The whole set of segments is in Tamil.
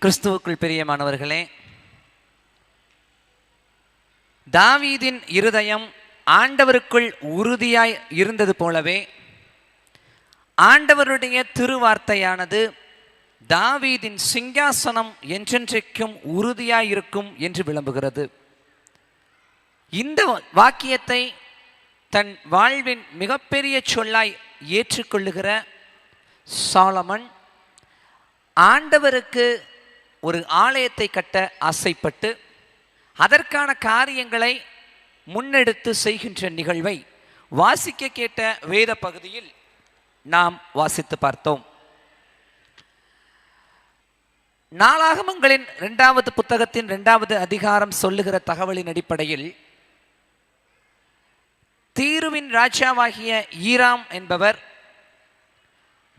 கிறிஸ்துவுக்குள் பிரியமானவர்களே, தாவீதின் இருதயம் ஆண்டவருக்குள் உறுதியாய் இருந்தது போலவே ஆண்டவருடைய திருவார்த்தையானது தாவீதின் சிங்காசனம் என்றென்றைக்கும் உறுதியாயிருக்கும் என்று விளம்புகிறது. இந்த வாக்கியத்தை தன் வாழ்வின் மிகப்பெரிய சொல்லாய் ஏற்றுக்கொள்ளுகிற சாலமன் ஆண்டவருக்கு ஒரு ஆலயத்தை கட்ட ஆசைப்பட்டு அதற்கான காரியங்களை முன்னெடுத்து செய்கின்ற நிகழ்வை வாசிக்க கேட்ட வேத பகுதியில் நாம் வாசித்து பார்த்தோம். நாளாகமங்களின் 2வது புத்தகத்தின் 2வது அதிகாரம் சொல்லுகிற தகவலின் அடிப்படையில் தீருவின் ராஜாவாகிய ஈராம் என்பவர்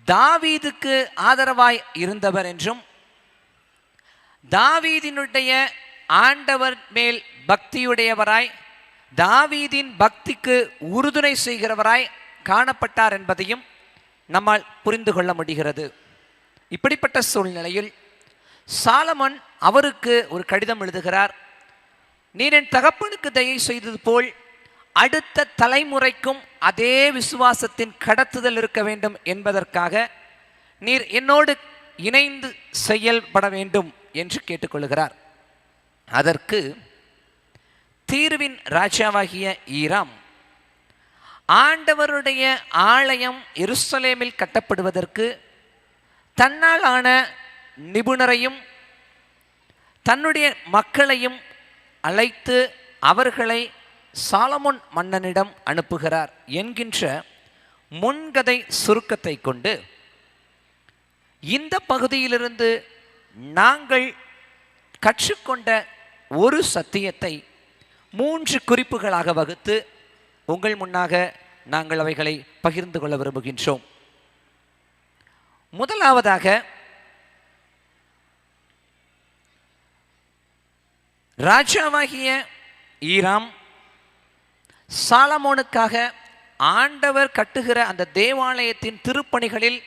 தாவீதுக்கு ஆதரவாய் இருந்தவர் என்றும் தாவீதினுடைய ஆண்டவர் மேல் பக்தியுடையவராய் தாவீதின் பக்திக்கு உறுதுணை செய்கிறவராய் காணப்பட்டார் என்பதையும் நம்மால் புரிந்து கொள்ள முடிகிறது. இப்படிப்பட்ட சூழ்நிலையில் சாலமன் அவருக்கு ஒரு கடிதம் எழுதுகிறார். நீர் என் தகப்பனுக்கு தயை செய்தது போல் அடுத்த தலைமுறைக்கும் அதே விசுவாசத்தின் கடத்துதல் இருக்க வேண்டும் என்பதற்காக நீர் என்னோடு இணைந்து செயல்பட வேண்டும் என்று கேட்டுக்கொள்கிறார். அதற்கு தீருவின் ராஜாவாகிய ஈராம் ஆண்டவருடைய ஆலயம் எருசலேமில் கட்டப்படுவதற்கு தன்னால் ஆன நிபுணரையும் தன்னுடைய மக்களையும் அழைத்து அவர்களை சாலமோன் மன்னனிடம் அனுப்புகிறார் என்கின்ற முன்கதை சுருக்கத்தை கொண்டு இந்த பகுதியிலிருந்து நாங்கள் கற்றுக்கொண்ட ஒரு சத்தியத்தை 3 குறிப்புகளாக வகுத்து உங்கள் முன்னாக நாங்கள் அவைகளை பகிர்ந்து கொள்ள விரும்புகின்றோம். முதலாவதாக, ராஜாவாகிய ஈராம் சாலமோனுக்காக ஆண்டவர் கட்டுகிற அந்த தேவாலயத்தின் திருப்பணிகளில்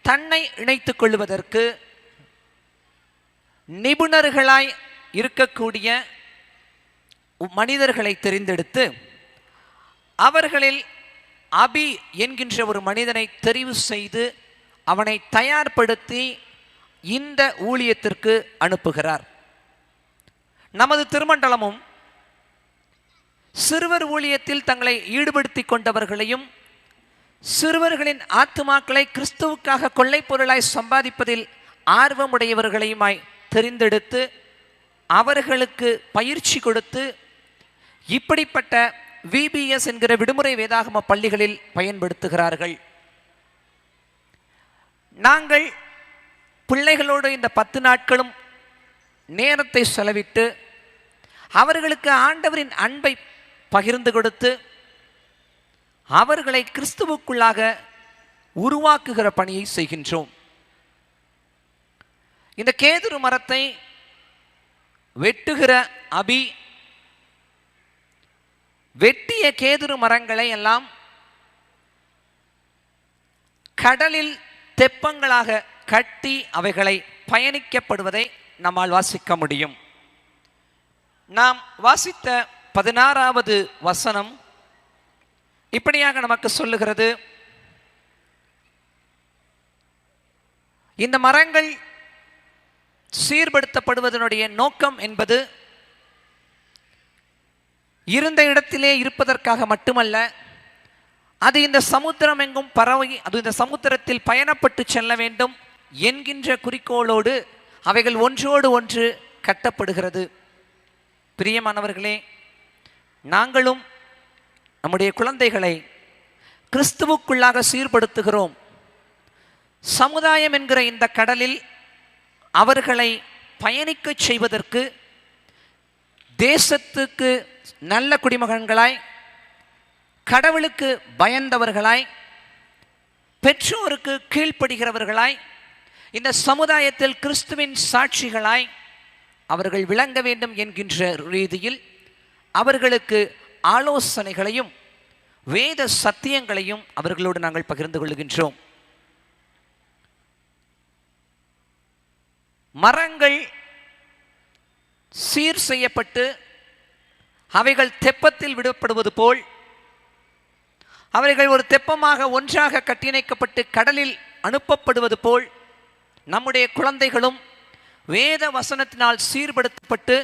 தன்னை இணைத்துக் கொள்வதற்கு நிபுணர்களாய் இருக்கக்கூடிய மனிதர்களை தெரிந்தெடுத்து அவர்களில் அபி என்கின்ற ஒரு மனிதனை தெரிவு செய்து அவனை தயார்படுத்தி இந்த ஊழியத்திற்கு அனுப்புகிறார். நமது திருமண்டலமும் சிறுவர் ஊழியத்தில் தங்களை ஈடுபடுத்தி கொண்டவர்களையும் சிறுவர்களின் ஆத்துமாக்களை கிறிஸ்துவுக்காக கொள்ளை பொருளாய் சம்பாதிப்பதில் ஆர்வமுடையவர்களையுமாய் தெரிந்தெடுத்து அவர்களுக்கு பயிற்சி கொடுத்து இப்படிப்பட்ட விபிஎஸ் என்கிற விடுமுறை வேதாகம பள்ளிகளில் பயன்படுத்துகிறார்கள். நாங்கள் பிள்ளைகளோடு இந்த 10 நாட்களும் நேரத்தை செலவிட்டு அவர்களுக்கு ஆண்டவரின் அன்பை பகிர்ந்து கொடுத்து அவர்களை கிறிஸ்துவுக்குள்ளாக உருவாக்குகிற பணியை செய்கின்றோம். இந்த கேதுரு மரத்தை வெட்டுகிற அபி வெட்டிய கேதுரு மரங்களை எல்லாம் கடலில் தெப்பங்களாக கட்டி அவைகளை பயணிக்கப்படுவதை நம்மால் வாசிக்க முடியும். நாம் வாசித்த 16வது வசனம் இப்படியாக நமக்கு சொல்லுகிறது. இந்த மரங்கள் சீர்படுத்தப்படுவதனுடைய நோக்கம் என்பது இருந்த இடத்திலே இருப்பதற்காக மட்டுமல்ல, அது இந்த சமுத்திரம் எங்கும் பரவி அது இந்த சமுத்திரத்தில் பயணப்பட்டு செல்ல வேண்டும் என்கின்ற குறிக்கோளோடு அவைகள் ஒன்றோடு ஒன்று கட்டப்படுகிறது. பிரியமானவர்களே, நாங்களும் நம்முடைய குழந்தைகளை கிறிஸ்துவுக்குள்ளாக சீர்படுத்துகிறோம். சமுதாயம் என்கிற இந்த கடலில் அவர்களை பயணிக்க செய்வதற்கு தேசத்துக்கு நல்ல குடிமகன்களாய், கடவுளுக்கு பயந்தவர்களாய், பெற்றோருக்கு கீழ்ப்படுகிறவர்களாய், இந்த சமுதாயத்தில் கிறிஸ்துவின் சாட்சிகளாய் அவர்கள் விளங்க வேண்டும் என்கின்ற ரீதியில் அவர்களுக்கு ஆலோசனைகளையும் வேத சத்தியங்களையும் அவர்களோடு நாங்கள் பகிர்ந்து கொள்கின்றோம். மரங்கள் சீர் செய்யப்பட்டு அவைகள் தெப்பத்தில் விடப்படுவது போல் அவைகள் ஒரு தெப்பமாக ஒன்றாக கட்டிணைக்கப்பட்டு கடலில் அனுப்பப்படுவது போல் நம்முடைய குழந்தைகளும் வேத வசனத்தினால் சீர்படுத்தப்பட்டு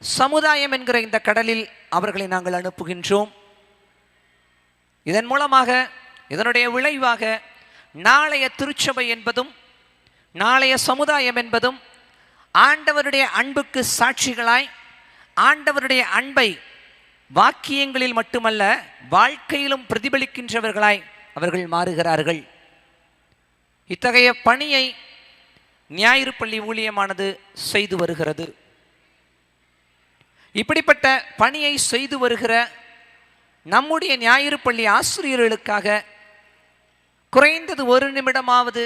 சமுதாயம் என்கிற இந்த கடலில் அவர்களை நாங்கள் அனுப்புகின்றோம். இதன் மூலமாக இதனுடைய விளைவாக நாளைய திருச்சபை என்பதும் நாளைய சமுதாயம் என்பதும் ஆண்டவருடைய அன்புக்கு சாட்சிகளாய் ஆண்டவருடைய அன்பை வாக்கியங்களில் மட்டுமல்ல வாழ்க்கையிலும் பிரதிபலிக்கின்றவர்களாய் அவர்கள் மாறுகிறார்கள். இத்தகைய பணியை ஞாயிறு பள்ளி ஊழியமானது செய்து வருகிறது. இப்படிப்பட்ட பணியை செய்து வருகிற நம்முடைய ஞாயிறு பள்ளி ஆசிரியர்களுக்காக குறைந்தது ஒரு நிமிடமாவது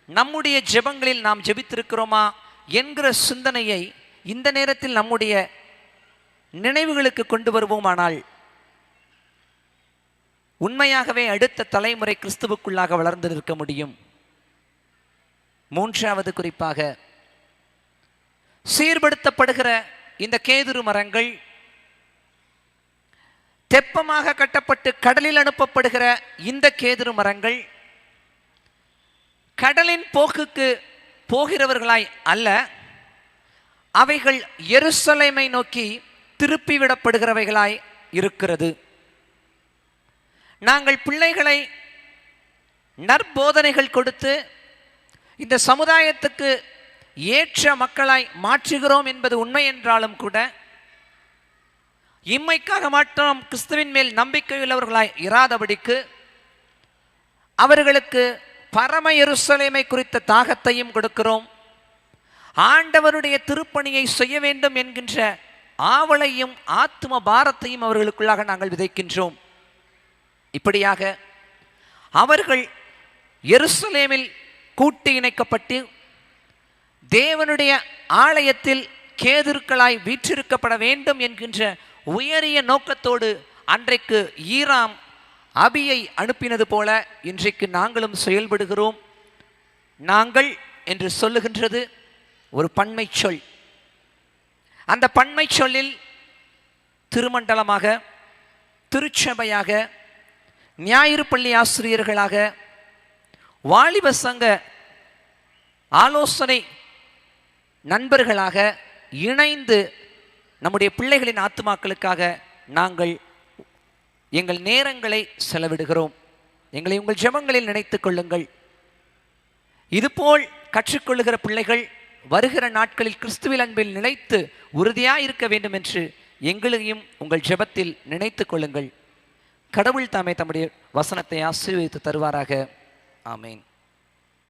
நம்முடைய ஜெபங்களில் நாம் ஜெபித்திருக்கிறோமா என்கிற சிந்தனையை இந்த நேரத்தில் நம்முடைய நினைவுகளுக்கு கொண்டு வருவோமானால் உண்மையாகவே அடுத்த தலைமுறை கிறிஸ்துவுக்குள்ளாக வளர்ந்து நிற்க முடியும். மூன்றாவது குறிப்பாக சீர்படுத்தப்படுகிற இந்த கேதுரு மரங்கள் தெப்பமாக கட்டப்பட்டு கடலில் அனுப்பப்படுகிற இந்த கேதுரு மரங்கள் கடலின் போக்குக்கு போகிறவர்களாய் அல்ல, அவைகள் எருசலேமை நோக்கி திருப்பிவிடப்படுகிறவைகளாய் இருக்கிறது. நாங்கள் பிள்ளைகளை நற்போதனைகள் கொடுத்து இந்த சமுதாயத்துக்கு ஏற்ற மக்களாய் மாற்றுகிறோம் என்பது உண்மை என்றாலும் கூட இம்மைக்காக மட்டும் கிறிஸ்துவின் மேல் நம்பிக்கையுள்ளவர்களாய் இராதபடிக்கு அவர்களுக்கு பரம எருசலேமை குறித்த தாகத்தையும் கொடுக்கிறோம். ஆண்டவருடைய திருப்பணியை செய்ய வேண்டும் என்கின்ற ஆவலையும் ஆத்ம பாரத்தையும் அவர்களுக்குள்ளாக நாங்கள் விதைக்கின்றோம். இப்படியாக அவர்கள் எருசலேமில் கூட்டி இணைக்கப்பட்டு தேவனுடைய ஆலயத்தில் கேதுருக்களாய் வீற்றிருக்கப்பட வேண்டும் என்கின்ற உயரிய நோக்கத்தோடு அன்றைக்கு ஈராம் அபியை அனுப்பினது போல இன்றைக்கு நாங்களும் செயல்படுகிறோம். நாங்கள் என்று சொல்லுகின்றது ஒரு பன்மை சொல். அந்த பன்மை சொல்லில் திருமண்டலமாக, திருச்சபையாக, ஞாயிறு பள்ளி ஆசிரியர்களாக, வாலிப சங்க ஆலோசனை நண்பர்களாக இணைந்து நம்முடைய பிள்ளைகளின் ஆத்துமாக்களுக்காக நாங்கள் எங்கள் நேரங்களை செலவிடுகிறோம். எங்களை உங்கள் ஜெபங்களில் நினைத்துக் கொள்ளுங்கள். இதுபோல் கற்றுக்கொள்ளுகிற பிள்ளைகள் வருகிற நாட்களில் கிறிஸ்துவில் அன்பில் நிலைத்து உறுதியாக இருக்க வேண்டும் என்று எங்களையும் உங்கள் ஜெபத்தில் நினைத்துக் கொள்ளுங்கள். கடவுள் தாமே தம்முடைய வசனத்தை ஆசீர்வதித்து தருவாராக. ஆமேன்.